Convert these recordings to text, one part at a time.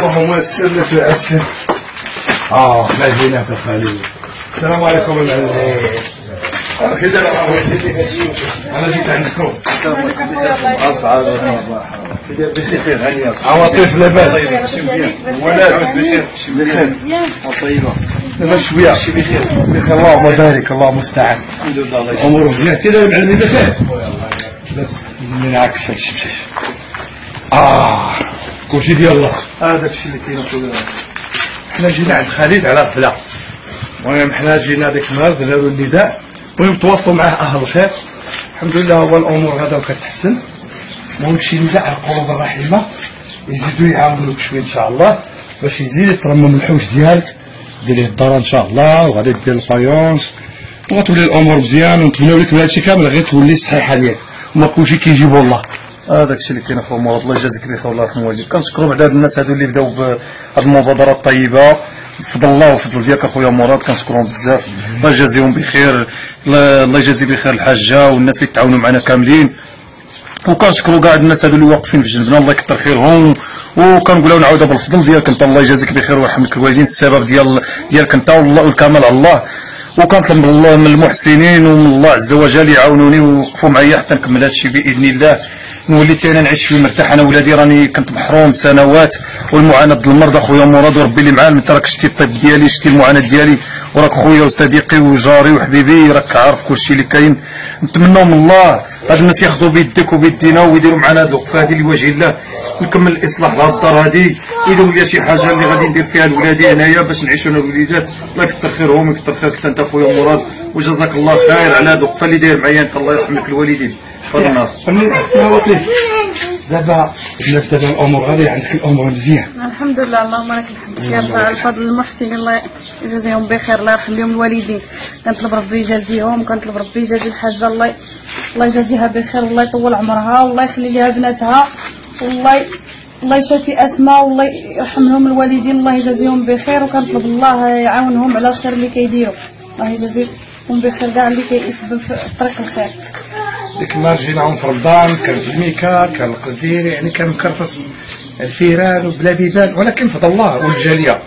اللهم يسر لك ويعسر. لا جينا يا خالد. السلام عليكم العزيز. كده انا جيت عندكم. اسعد صباح. كده بخير هانيه. عواطف لاباس. ولاد بخير. مزيان. طيبه. دابا شويه. بخير. بخير اللهم بارك الله المستعان. الحمد لله الله يجزيك. امور مزيان كده المعلم بخير. من عكس الشمشيش. كلشي ديال الله. هذاك الشيء اللي كاين اخويا. حنا جينا عند خالد على غفله. المهم حنا جينا ديك النهار درنا له النداء. المهم تواصلوا معاه اهل الخير. الحمد لله هو الامور هذا كتحسن. المهم شي نداء على القلوب الرحيمه يزيدوا يعاونوك شويه ان شاء الله باش يزيد يترمم الحوش ديالك. دير ليه الدار ان شاء الله وغادي دير الفايونس وغتولي الامور مزيان ونتمناو لك من هادشي كامل غير تولي صحيحه ديالك وما كلشي كيجيبو الله. هذاك الشيء اللي كاين اخويا مراد الله يجازيك بخير الله يرحم والديك. كنشكروا بعد هاد الناس هادو اللي بداو بهاد المبادره الطيبه بفضل الله وفضل ديالك اخويا مراد كنشكرهم بزاف. الله يجازيهم بخير. الله يجازي بخير الحاجه والناس اللي تعاونوا معنا كاملين. وكنشكروا كاع الناس هادو اللي واقفين في جنبنا الله يكثر خيرهم. وكنقولوا نعاودها بالفضل ديالك انت الله يجازيك بخير ويرحم لك الوالدين. السبب ديالك انت والله والكمال على الله. وكنطلب من المحسنين ومن الله عز وجل يعاونوني ويوقفوا معايا حتى نكمل هذا الشيء باذن الله. نولي حتى انا نعيش فيه مرتاح. انا ولادي راني كنت محروم سنوات والمعاناه ديال المرضى اخويا مراد وربي اللي معاه. انت راك شتي الطب ديالي شتي المعاناه ديالي وراك خويا وصديقي وجاري وحبيبي راك عارف كلشي اللي كاين. نتمنوا من الله هاد الناس ياخذوا بيدك وبيدينا ويديروا معنا هاد الوقفه هادي لوجه الله. نكمل الاصلاح لهاد الدار هادي يديروا لي شي حاجه اللي غادي ندير فيها لولادي هنايا باش نعيشوا انا والوليدات. الله يكثر خيرهم ويكثر خيرك انت اخويا مراد وجزاك الله خير على هاد الوقفه اللي داير معايا انت الله يرحم لك الوالدين. تفضل. دابا الناس دابا الامور غاديه عندك الامور مزيان الحمد لله اللهم لك الحمد يا رب على الفضل المحسن الله يجازيهم بخير الله يرحم لهم الوالدين. كنطلب ربي يجازيهم كنطلب ربي يجازي الحاجه الله يجازيها بخير والله يطول عمرها والله يخلي لها بناتها الله يشافي اسماء والله يرحم لهم الوالدين الله يجازيهم بخير. وكنطلب الله يعاونهم على الخير اللي كيديروا الله يجازيهم بخير كاع اللي كيسبب في طريق الخير. ديك النهار جيناهم في رمضان كان الميكا كان القصدير يعني كان مكرفص الفيران وبلا بيبان ولكن فضل الله والجاليه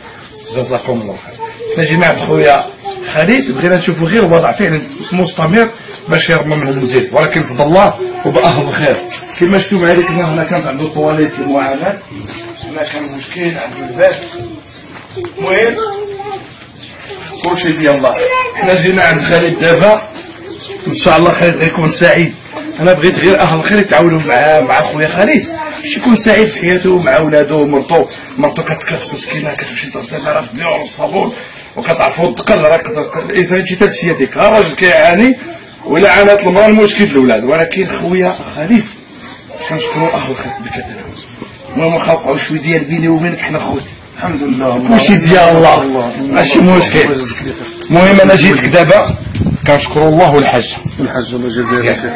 جزاكم الله خير. حنا جينا عند خويا خالد بغينا نشوفوا غير وضع فعلا مستمر باش يرمم من المزيد ولكن فضل الله وبأهل الخير. كما شفتوا معايا ديك النهار هنا كانت عنده طواليت المعاناه هنا كان مشكل عنده الباب. المهم كلشي ديال الله. حنا جينا عند خالد دابا ان شاء الله خالد غيكون سعيد. انا بغيت غير اهل الخير يتعاونوا مع خويا خالد باش يكون سعيد في حياته مع ولادو ومرتو. مرتو كتكرفس مسكينه كتمشي تغسل راه في الديور والصابون وكتعرفوا الثقل راه الانسان شي تاع سيادتك الراجل كيعاني ولا عانات المراه المشكل الاولاد. ولكن خويا خالد كنشكروا اهل الخير بكثره. المهم واخا وقعوا شويه ديال بيني وبينك حنا خوت الحمد لله كلشي ديال الله ماشي مشكل. المهم انا جيتك دابا كنشكروا الله والحاجه الله يجازيها بخير.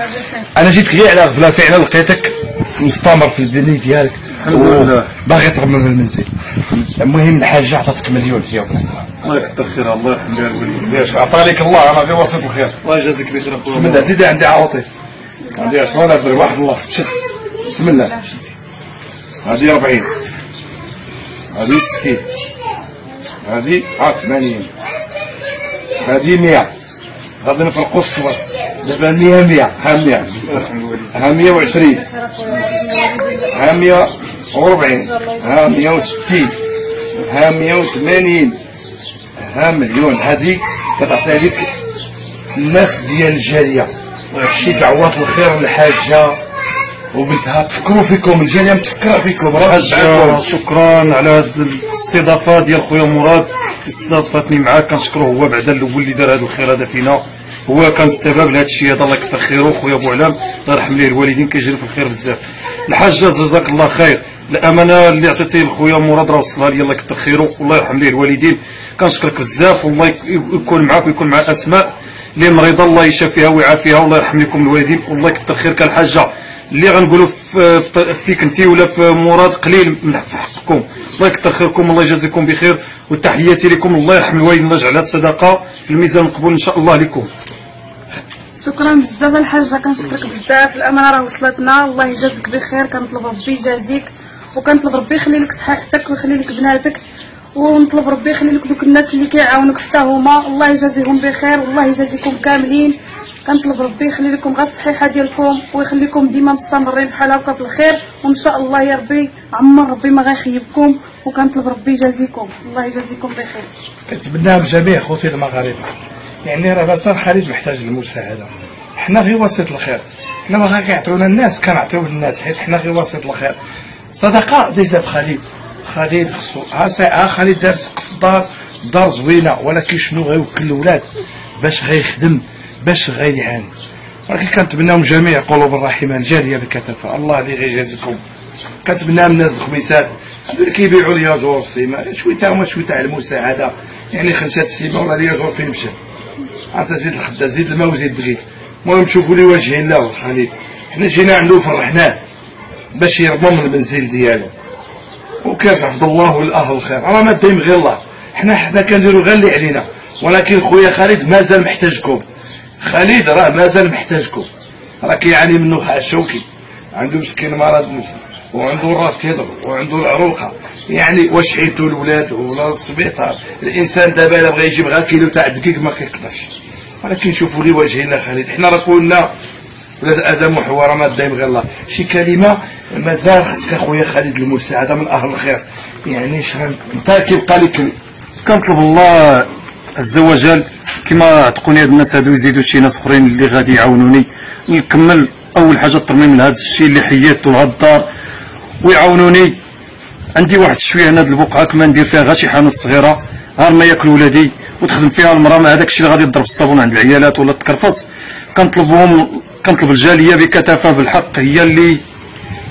انا جيتك غير على غفله فعلا لقيتك مستمر في البني ديالك الحمد لله باغي ترمم المنزل. المهم الحاجه عطاتك مليون فيها الله يكثر خيرها الله يرحم لها الوالدين. باش عطا لك الله انا غير وسط الخير الله يجازيك بخير اخويا. بسم الله زيد عندي عواطف عندي 10000 درهم واحد الله شد بسم الله. هذه 40 هذه 60 هذه 80 هذه 100 غادي نفرقوا الصور دابا 100 ها 120 ها 140 ها 160 ها 180 ها مليون. هذه كتعطيها لك الناس ديال الجاليه شي دعوات الخير للحاجه وبنتها تفكروا فيكم الجاليه متفكره فيكم راه شكرا على هذه الاستضافه ديال خويا مراد استضافتني معاك كنشكروه هو بعدا الاول اللي دار هذا الخير هذا فينا هو كان السبب لهذا الشيء هذا الله يكثر خيره. خويا ابو علام الله يرحم ليه الوالدين كيجري في الخير بزاف. الحاجه جزاك الله خير الامانه اللي عطيتي لخويا مراد راه وصلها لي الله يكثر خيره والله يرحم ليه الوالدين. كنشكرك بزاف والله يكون معاك ويكون مع اسماء اللي مريضه الله يشافيها ويعافيها والله يرحم لكم الوالدين والله يكثر خيرك. الحاجه اللي غنقولوا فيك انت ولا في مراد قليل في حقكم الله يكثر خيركم الله يجازيكم بخير. وتحياتي لكم الله يرحم الوالدين الله يجعلها الصدقه في الميزان المقبول ان شاء الله لكم. شكرا بزاف الحاجه كنشكرك بزاف الامانه راه وصلتنا الله يجازيك بخير. كنطلب ربي يجازيك وكنطلب ربي يخلي لك صحيحتك ويخلي لك بناتك، ونطلب ربي يخلي لك دوك الناس اللي كيعاونوك حتى هما، الله يجازيهم بخير والله يجازيكم كاملين. كنطلب ربي يخلي لكم غير الصحيحه ديالكم ويخليكم ديما مستمرين بحال هكا في الخير، وان شاء الله يا ربي عمر ربي ما غيخيبكم، وكنطلب ربي يجازيكم الله يجازيكم بخير. كنتمناها بجميع خوتي المغاربه، يعني راه بصح خالد محتاج للمساعده، حنا غير وسيط الخير، حنا ما كيعطيونا الناس كنعطيو للناس، حيت حنا غير وسيط الخير. صدقه ديزات خالد خصو خالد دار سقف الدار زوينه، ولكن شنو غيوكل الاولاد باش غيخدم باش غيعان، ولكن كنتمناهم جميع قلوب الرحيمه الجاريه بكثافه، الله اللي غيجازيكم. كنتمنى من الناس الخميسات اللي كيبيعوا لي جور السيما شويه تا هما شويه تاع المساعده، يعني خمسات السيما ولا لي جور فين مشى، عاد زيد الخده زيد الماء وزيد الدقيق. المهم شوفوا لي وجه الله والخليل، حنا جينا عنده فرحناه باش يرمم البنزيل ديالو، وكيرجع فضل الله والاهل الخير، راه ما دايم غير الله، حنا كنديروا غير اللي علينا، ولكن خويا خالد مازال محتاجكم، خالد راه مازال محتاجكم، راه كيعاني منه خاع الشوكي، عنده مسكين مرض نفسي وعنده الراس كيضرب وعنده العروقه، يعني واش عيطوا الولاد ولا السبيطار، الانسان دابا الا بغى يجيب غير كيلو تاع الدقيق ما كيقدرش، ولكن شوفوا لي وجه الله خالد، حنا راه كلنا ولاد ادم وحواء، راه ما دايم غير الله. شي كلمه مازال خصك اخويا خالد المساعده من اهل الخير، يعني شحال انت كيبقى لك كنطلب الله عز وجل كما عتقوني هاد الناس هادو يزيدوا شي ناس اخرين اللي غادي يعاونوني نكمل. اول حاجه الترميم لهذا الشيء اللي حيدته لهاد الدار ويعاونوني. عندي واحد شويه هنا د البقعه كما ندير فيها غير شي حانوت صغيره غير ما ياكل ولادي وتخدم فيها المراه، مع هذاك الشيء اللي غادي يضرب الصابون عند العيالات ولا تكرفص. كنطلب الجاليه بكثافه بالحق، هي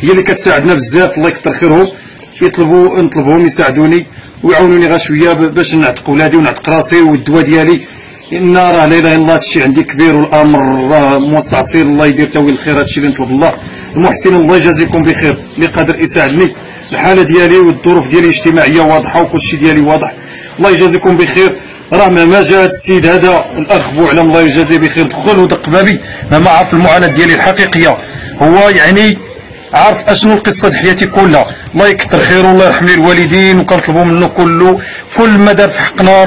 اللي كتساعدنا بزاف، الله يكثر خيرهم. نطلبهم يساعدوني ويعاونوني غير شويه باش نعتق ولادي ونعتق راسي والدواء ديالي، ان راه لا اله الا الله هادشي عندي كبير والامر راه موسع، الله يدير تاويل الخير. هادشي اللي نطلب الله. المحسنين الله يجازيكم بخير اللي قادر يساعدني، الحاله ديالي والظروف ديالي الاجتماعيه واضحه وكل شيء ديالي واضح، الله يجازيكم بخير. راه ما جا هذا السيد هذا الاخ بوعلم الله يجازيه بخير دخل ودق بابي، ما عرف المعاناه ديالي الحقيقيه، هو يعني عارف اشنو القصه ديال حياتي كلها، الله يكثر خيره والله يرحم لي الوالدين، وكنطلبوا منه كل ما دار في حقنا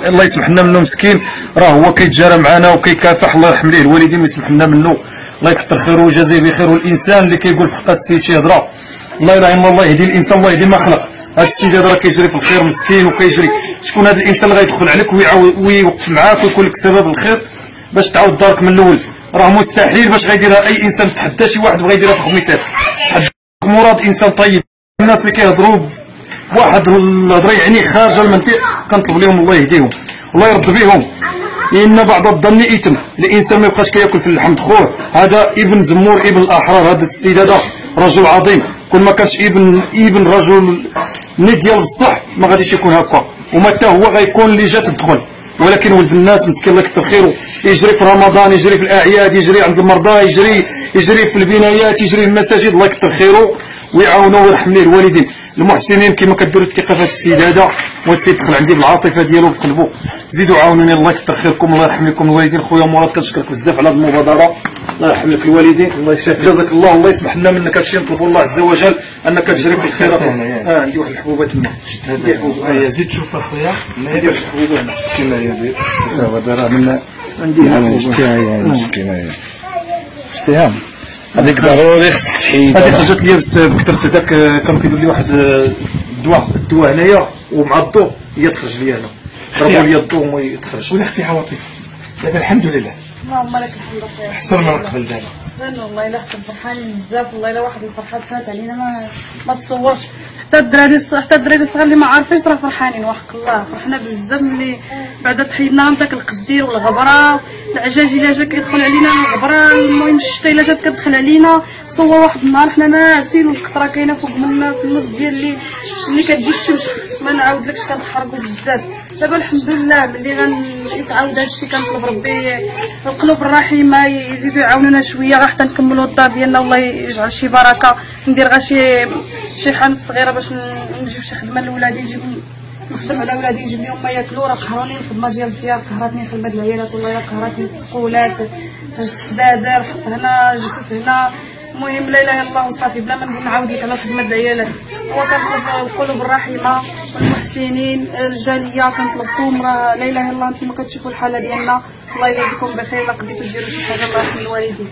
الله يسمح لنا منه، مسكين راه هو كيتجارى معنا وكيكافح، الله يرحم ليه الوالدين ويسمح لنا منه، الله يكثر خيره ويجازيه بخير. والانسان اللي كيقول في حق السيد شي هضره الله يرحم الله يهدي الانسان الله يهدي ما خلق. هذا السيد هذا راه كيجري في الخير مسكين وكيجري، شكون هذا الانسان اللي غيدخل عليك ويوقف معاك ويكون لك سبب الخير باش تعاود دارك من الاول؟ راه مستحيل باش غيديرها اي انسان، تحدى شي واحد بغى يديرها في خميسات، مراد انسان طيب. الناس اللي كيهضروا بواحد الهضره يعني خارجه المنطق كنطلب لهم الله يهديهم والله يرد بهم، ان بعض الظن اثم، الانسان ما يبقاش كياكل في اللحم خوه. هذا ابن زمور ابن الاحرار، هذا السيد هذا رجل عظيم، كل ما كانش ابن رجل نيت ديال بصح ما غاديش يكون هكا، ومتى هو غيكون اللي جات تدخل، ولكن ولد الناس مسكين الله يكثر خيره يجري في رمضان، يجري في الاعياد، يجري عند المرضى، يجري في البنايات، يجري في المساجد، الله يكثر خيره ويعاونه ويرحم ليه الوالدين. المحسنين كما كديروا الثقه في السيد هذا، والسيد دخل عندي بالعاطفه ديالو بقلبه، زيدوا عاونوني الله يكثر خيركم، الله يرحم لكم الوالدين. خويا مراد كنشكرك بزاف على هذه المبادره، الله يرحم لك الوالدين، الله يشافيك، جزاك الله، الله يسمح لنا منك هادشي نطلبوا الله عز وجل انك تجري في الخيرات. عندي واحد الحبوبه تما، عندي حبوبه زيد شوف اخويا، عندي واحد الحبوبه هنا مسكينه هي ديال راه من عندي انا شتيها هي مسكينه هي شتيها هذيك ضروري خصك تحيد. هذه خرجت لي بسبب كثرت هذاك كانوا كيديروا لي واحد الدواء هنايا ومع الضوء هي تخرج لي انا، ضربوا لي الضوء وما يتخرج. ولا اختي عواطف دابا الحمد لله اللهم لك الحمد خير، احسن من قبل دابا، احسن والله الا حسن فرحانين بزاف، والله الا واحد الفرحه كانت علينا ما تصورش. حتى الدراري الصغار اللي ما عارفينش راه فرحانين وحق الله، فرحنا بزاف ملي بعدا تحيدنا من داك القصدير والغبره، العجاج الا جا كيدخل علينا الغبره، المهم الشتا الا جات كتدخل علينا. تصور واحد النهار حنا ناعسين والقطره كاينه فوق منا في النص ديال اللي كتجي الشمس، ما نعاودلكش كنتحرقوا بزاف. دابا الحمد لله ملي غنتعاود هادشي كنطلب ربي القلوب الرحيمه يزيدوا يعاونونا شويه غير حتى نكملوا الدار ديالنا، والله يجعل شي بركه، ندير غير شي حانوت صغيره باش نجيب شي خدمه لولادي، نخدم على ولادي نجيب لهم ما ياكلوا. راه قهروني الخدمه ديال الديار، قهرتني خدمه العيالات، والله الا قهرتني التقولات، السدادر حط هنا جفف هنا، المهم لا اله الا الله وصافي، بلا ما نقول نعاود لك على خدمه العيالات. هو كنطلب القلوب الرحيمه والمحسنين الجاليه، كنطلبكم راه لا اله الا الله، انتم كتشوفوا الحاله ديالنا، الله يجازيكم بخير. الا قديتوا ديروا شي حاجه الله يرحم الوالدين.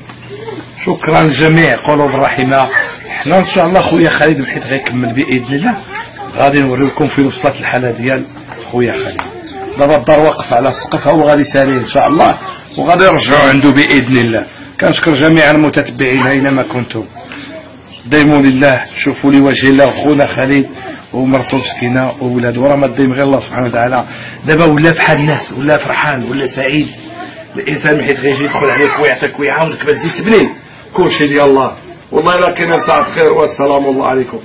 شكرا للجميع، قلوب رحيمه. حنا ان شاء الله خويا خالد بحيث غيكمل باذن الله، غادي نوريكم فين وصلت الحاله ديال خويا خالد. دابا الدار واقف على السقف، هو غادي يساليه ان شاء الله وغادي يرجعوا عنده باذن الله. كنشكر جميع المتتبعين اينما كنتم، دايموا لله، شوفوا لي وجه الله وخونا خالد ومرته مسكينه وولادو، راه ما دايم غير الله سبحانه وتعالى. دابا ولا بحال الناس، ولا فرحان ولا سعيد. الانسان من حيث غيجي يدخل عليك ويعطيك ويعاونك باش تزيد تبني، كلشي ديال الله. والله الا كاين ساعه خير، والسلام الله عليكم.